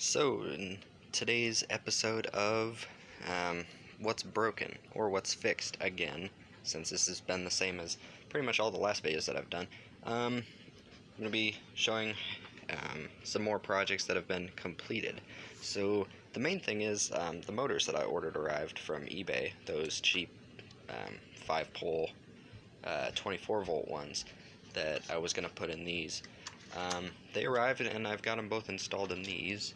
So, in today's episode of What's Broken, or What's Fixed again, since this has been the same as pretty much all the last videos that I've done, I'm going to be showing some more projects that have been completed. So, the main thing is the motors that I ordered arrived from eBay, those cheap 5-pole 24-volt ones that I was going to put in these. They arrived and I've got them both installed in these.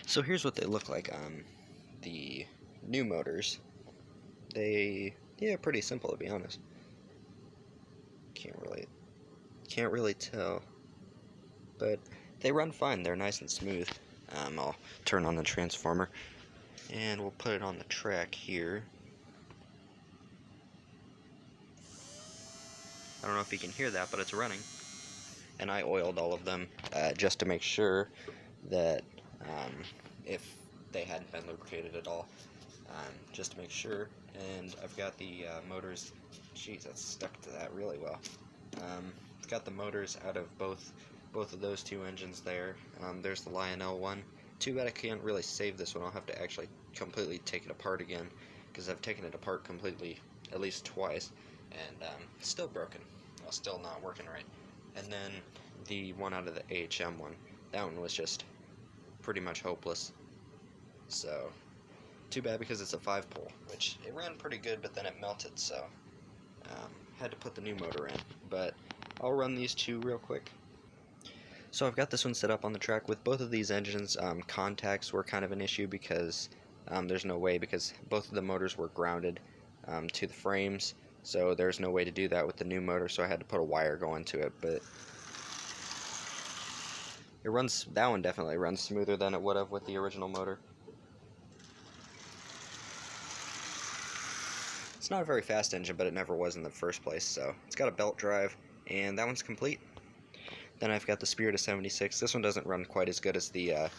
So here's what they look like on the new motors. Yeah, pretty simple to be honest. Can't really tell, but they run fine. They're nice and smooth. I'll turn on the transformer and we'll put it on the track here. I don't know if you can hear that, but it's running. And I oiled all of them just to make sure that if they hadn't been lubricated at all, just to make sure. And I've got the motors, geez, that's stuck to that really well. I've got the motors out of both of those two engines there. There's the Lionel one. Too bad I can't really save this one. I'll have to actually completely take it apart again, because I've taken it apart completely at least twice, and still broken. Well, still not working right. And then the one out of the AHM one, that one was just pretty much hopeless. So, too bad, because it's a 5-pole, which it ran pretty good, but then it melted, so had to put the new motor in. But I'll run these two real quick. So I've got this one set up on the track. With both of these engines, contacts were kind of an issue, because there's no way, because both of the motors were grounded to the frames, so there's no way to do that with the new motor, so I had to put a wire going to it. But it runs, that one definitely runs smoother than it would have with the original motor. It's not a very fast engine, but it never was in the first place, so it's got a belt drive, and that one's complete. Then I've got the Spirit of 76. This one doesn't run quite as good as the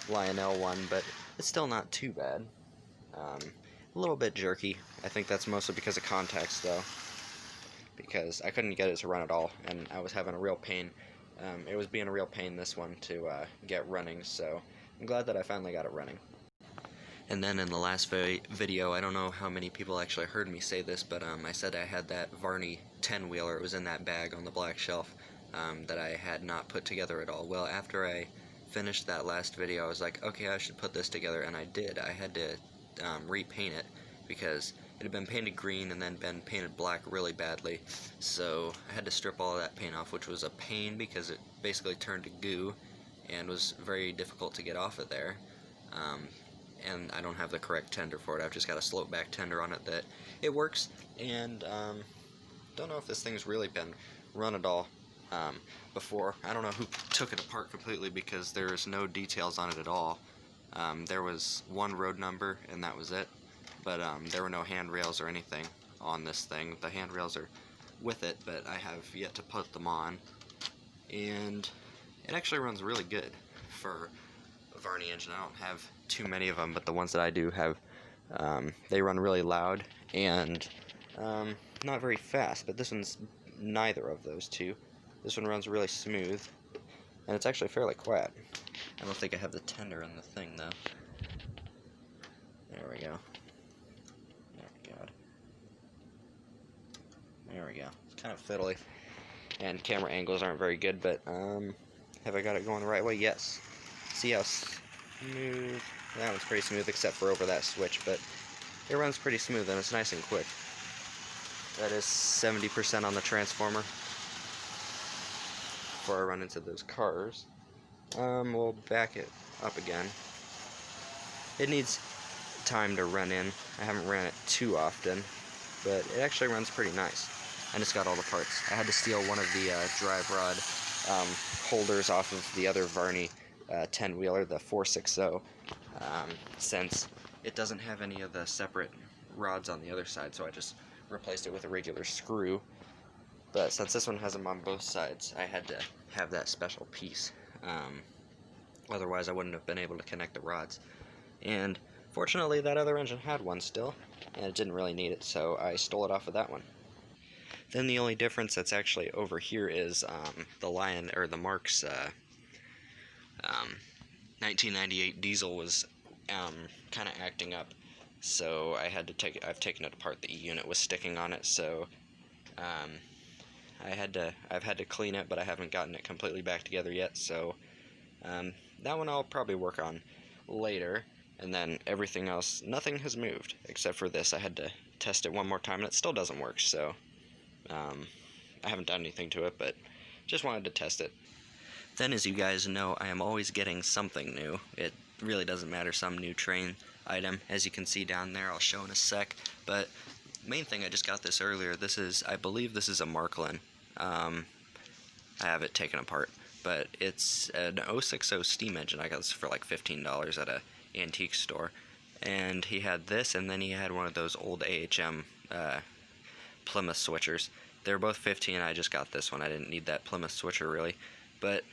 Lionel one, but it's still not too bad. A little bit jerky. I think that's mostly because of contacts, though, because I couldn't get it to run at all, and I was having a real pain. It was being a real pain, this one, to get running, so I'm glad that I finally got it running. And then in the last video, I don't know how many people actually heard me say this, but I said I had that Varney 10-wheeler. It was in that bag on the black shelf that I had not put together at all. Well, after I finished that last video, I was like, okay, I should put this together, and I did. I had to repaint it, because it had been painted green and then been painted black really badly, so I had to strip all of that paint off, which was a pain because it basically turned to goo and was very difficult to get off of there. And I don't have the correct tender for it. I've just got a slope back tender on it that it works, and don't know if this thing's really been run at all before. I don't know who took it apart completely, because there's no details on it at all. There was one road number and that was it, but there were no handrails or anything on this thing. The handrails are with it, but I have yet to put them on, and it actually runs really good for a Varney engine. I don't have too many of them, but the ones that I do have, they run really loud and not very fast, but this one's neither of those two. This one runs really smooth, and it's actually fairly quiet. I don't think I have the tender in the thing, though. There we go. Oh, God. There we go. It's kind of fiddly, and camera angles aren't very good, but have I got it going the right way? Yes. See how smooth? That one's pretty smooth, except for over that switch, but it runs pretty smooth, and it's nice and quick. That is 70% on the transformer before I run into those cars. We'll back it up again. It needs time to run in. I haven't ran it too often, but it actually runs pretty nice, and it's got all the parts. I had to steal one of the drive rod holders off of the other Varney 10-wheeler, the 460, since it doesn't have any of the separate rods on the other side, so I just replaced it with a regular screw. But since this one has them on both sides, I had to have that special piece. Otherwise I wouldn't have been able to connect the rods. And fortunately that other engine had one still, and it didn't really need it, so I stole it off of that one. Then the only difference that's actually over here is the Mark's 1998 diesel was kind of acting up, so I've taken it apart. The E unit was sticking on it, so um, I've had to clean it, but I haven't gotten it completely back together yet. So that one I'll probably work on later. And then everything else, nothing has moved except for this. I had to test it one more time, and it still doesn't work. So I haven't done anything to it, but just wanted to test it. Then, as you guys know, I am always getting something new. It really doesn't matter, some new train item. As you can see down there, I'll show in a sec. But main thing, I just got this earlier. This is, I believe this is a Marklin. I have it taken apart, but it's an 060 steam engine. I got this for like $15 at a antique store. And he had this, and then he had one of those old AHM Plymouth switchers. They were both 15. I just got this one. I didn't need that Plymouth switcher really, but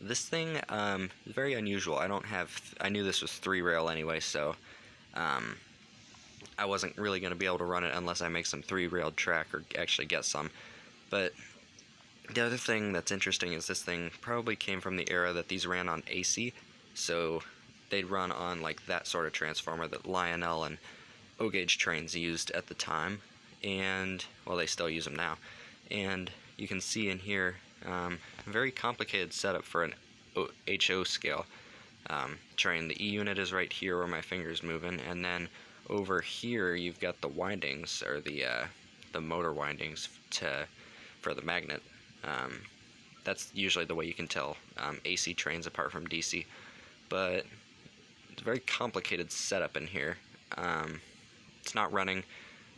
this thing is very unusual. I knew this was 3-rail anyway, so I wasn't really going to be able to run it unless I make some 3-railed track or actually get some. But the other thing that's interesting is this thing probably came from the era that these ran on AC, so they'd run on like that sort of transformer that Lionel and O-gauge trains used at the time, and well, they still use them now. And you can see in here, very complicated setup for an HO scale train. The E unit is right here where my finger's moving, and then over here you've got the windings, or the motor windings for the magnet. That's usually the way you can tell AC trains apart from DC, but it's a very complicated setup in here. It's not running,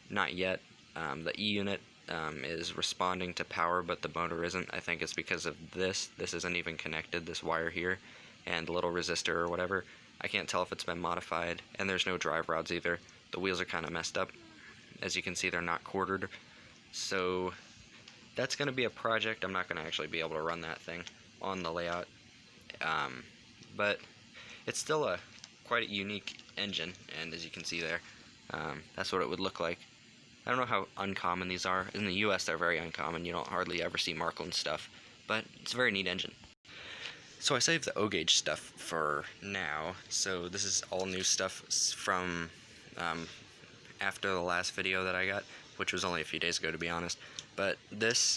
not yet. The E unit is responding to power, but the motor isn't. I think it's because of this. This isn't even connected, this wire here, and the little resistor or whatever. I can't tell if it's been modified, and there's no drive rods either. The wheels are kind of messed up. As you can see, they're not quartered. So that's going to be a project. I'm not going to actually be able to run that thing on the layout. But it's still quite a unique engine, and as you can see there, that's what it would look like. I don't know how uncommon these are. In the US they're very uncommon. You don't hardly ever see Marklin stuff, but it's a very neat engine. So I saved the O-gauge stuff for now, so this is all new stuff from after the last video that I got, which was only a few days ago to be honest. But this,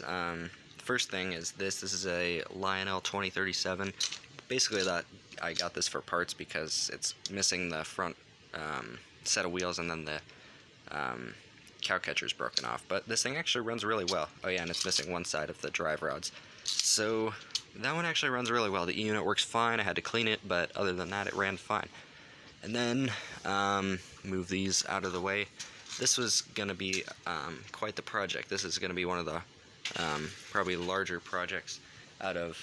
first thing is this is a Lionel 2037. Basically I got this for parts because it's missing the front set of wheels, and then the cow catcher's broken off. But this thing actually runs really well. Oh yeah, and it's missing one side of the drive rods. So that one actually runs really well. The E unit works fine. I had to clean it, but other than that, it ran fine. And then move these out of the way. This was going to be quite the project. This is going to be one of the probably larger projects out of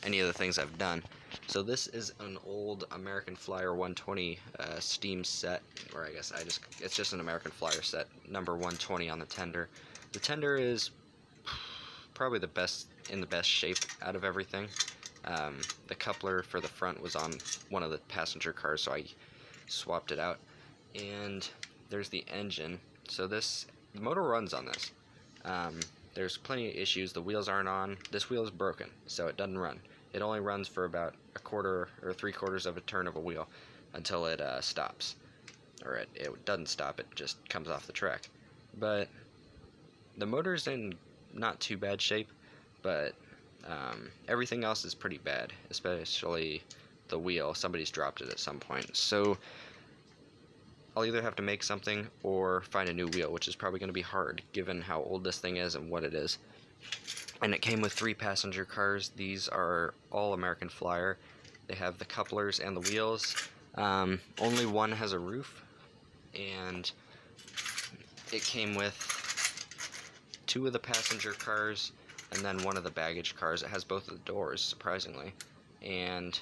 any of the things I've done. So this is an old American Flyer 120 steam set, or I guess it's just an American Flyer set, number 120 on the tender. The tender is probably in the best shape out of everything. The coupler for the front was on one of the passenger cars, so I swapped it out. And there's the engine. So the motor runs on this. There's plenty of issues. The wheels aren't on. This wheel is broken, so it doesn't run. It only runs for about a quarter or 3/4 of a turn of a wheel until it stops. Or it doesn't stop, it just comes off the track. But the motor's in not too bad shape, but everything else is pretty bad, especially the wheel. Somebody's dropped it at some point. So I'll either have to make something or find a new wheel, which is probably going to be hard given how old this thing is and what it is. And it came with 3 passenger cars. These are all American Flyer. They have the couplers and the wheels. Only one has a roof, and it came with 2 of the passenger cars and then 1 of the baggage cars. It has both of the doors, surprisingly. And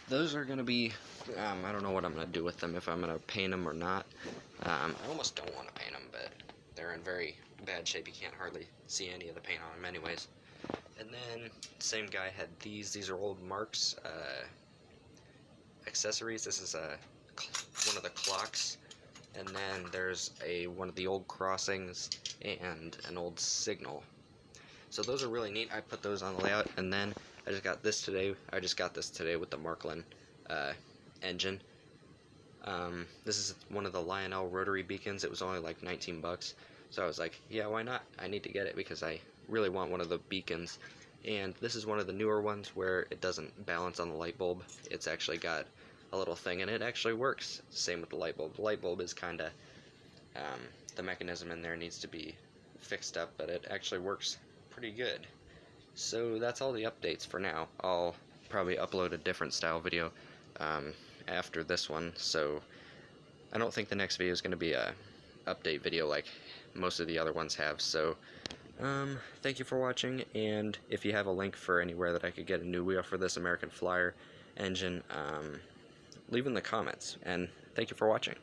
those are going to be, I don't know what I'm going to do with them, if I'm going to paint them or not. I almost don't want to paint them, but they're in very bad shape. You can't hardly see any of the paint on them anyways. And then, same guy had these are old Marks accessories. This is one of the clocks, and then there's one of the old crossings and an old signal. So those are really neat. I put those on the layout, and then I just got this today. I just got this today with the Marklin engine. This is one of the Lionel Rotary beacons. It was only like 19 bucks. So I was like, yeah, why not? I need to get it because I really want one of the beacons. And this is one of the newer ones where it doesn't balance on the light bulb. It's actually got a little thing, and it actually works. Same with the light bulb. The light bulb is kind of, the mechanism in there needs to be fixed up, but it actually works pretty good. So that's all the updates for now. I'll probably upload a different style video after this one, so I don't think the next video is going to be a update video like most of the other ones have. So thank you for watching, and if you have a link for anywhere that I could get a new wheel for this American Flyer engine, leave in the comments, and thank you for watching.